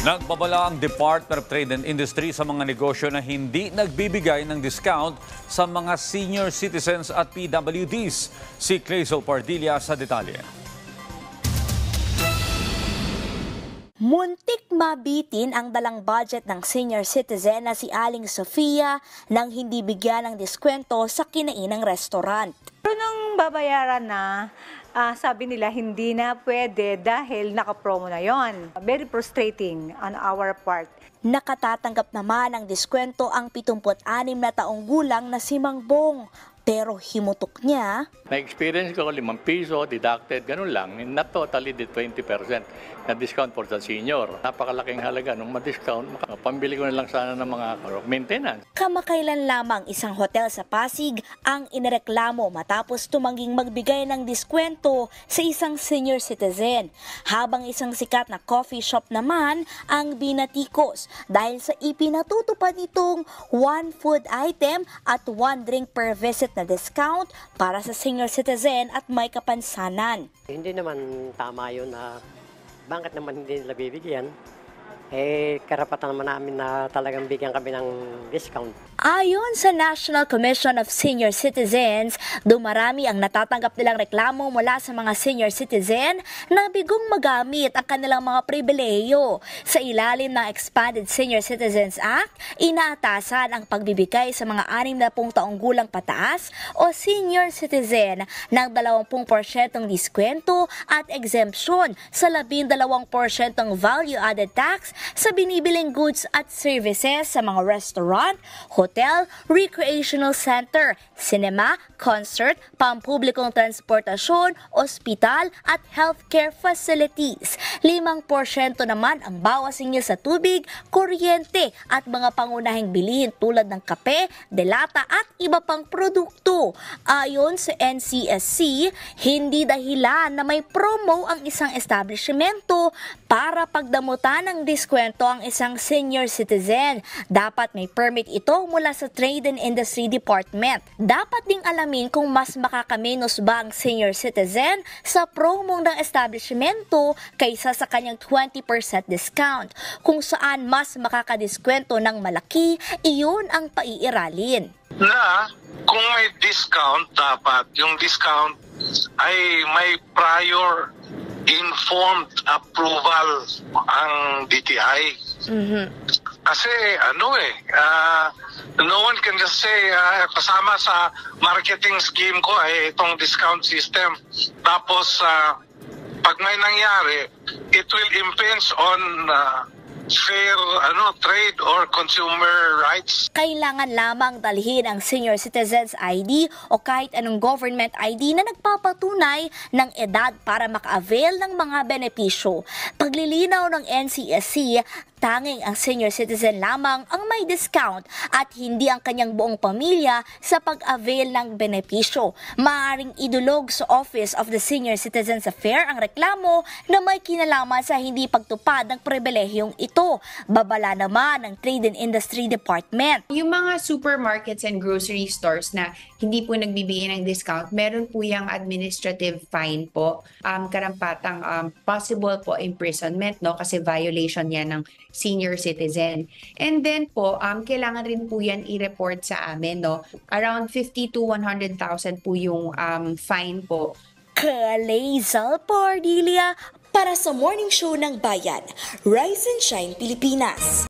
Nagbabala ang Department of Trade and Industry sa mga negosyo na hindi nagbibigay ng discount sa mga senior citizens at PWDs. Si Clazel Pardilla sa detalye. Muntik mabitin ang dalang budget ng senior citizen na si Aling Sofia nang hindi bigyan ng diskwento sa kinainang restaurant. Pero nung babayaran na, sabi nila hindi na pwede dahil nakapromo na yon. Very frustrating on our part. Nakatatanggap naman ng diskwento ang 76 na taong gulang na si Mang Bong. Pero himutok niya, Na-experience ko 5 piso, deducted, ganun lang. Not totally the 20% na discount for the senior. Napakalaking halaga nung ma-discount. Pambili ko na lang sana ng mga maintenance. Kamakailan lamang isang hotel sa Pasig ang inireklamo matapos tumangging magbigay ng diskwento sa isang senior citizen. Habang isang sikat na coffee shop naman ang binatikos dahil sa ipinatutupad nitong 1 food item at 1 drink per visit na discount para sa senior citizen at may kapansanan. Hindi naman tama yun na bakit naman hindi nila bibigyan? Karapatan naman namin na talagang bigyan kami ng discount. Ayon sa National Commission of Senior Citizens, dumarami ang natatanggap nilang reklamo mula sa mga senior citizen na bigong magamit ang kanilang mga pribilehiyo. Sa ilalim ng Expanded Senior Citizens Act, inaatasan ang pagbibigay sa mga 60 taong gulang pataas o senior citizen ng 20% diskwento at exemption sa 12% value-added tax sa binibiling goods at services sa mga restaurant, hotel, recreational center, cinema, concert, pampublikong transportasyon, ospital at healthcare facilities. 5% naman ang bawas-singil sa tubig, kuryente at mga pangunahing bilihin tulad ng kape, delata at iba pang produkto. Ayon sa NCSC, hindi dahilan na may promo ang isang establishmento para pagdamutan ng diskwento ang isang senior citizen. Dapat may permit ito mula sa Trade and Industry Department. Dapat ding alamin kung mas makakamenos ba ang senior citizen sa promong ng establishmento kaysa sa kanyang 20% discount. Kung saan mas makakadiskwento ng malaki, iyon ang paiiralin. Na kung may discount, dapat yung discount ay may prior informed approval ang DTI. Kasi no one can just say kasama sa marketing scheme ko ay itong discount system. Tapos pag may nangyari, it will impinge on fair trade or consumer rights. Kailangan lamang dalhin ang Senior Citizens ID o kahit anong government ID na nagpapatunay ng edad para maka-avail ng mga benepisyo. Paglilinaw ng NCSC, tanging ang senior citizen lamang ang may discount at hindi ang kanyang buong pamilya sa pag-avail ng benepisyo. Maaaring idulog sa Office of the Senior Citizens Affairs ang reklamo na may kinalaman sa hindi pagtupad ng pribilehiyong ito. Babala naman ng Trade and Industry Department. Yung mga supermarkets and grocery stores na hindi po nagbibigay ng discount, meron po yung administrative fine po. Karampatang possible po imprisonment, no? Kasi violation yan ng senior citizen. And then po, kailangan rin po yan i-report sa amin, no? Around 50 to 100,000 po yung fine po. Clazel Pardilla para sa Morning Show ng Bayan, Rise and Shine Pilipinas.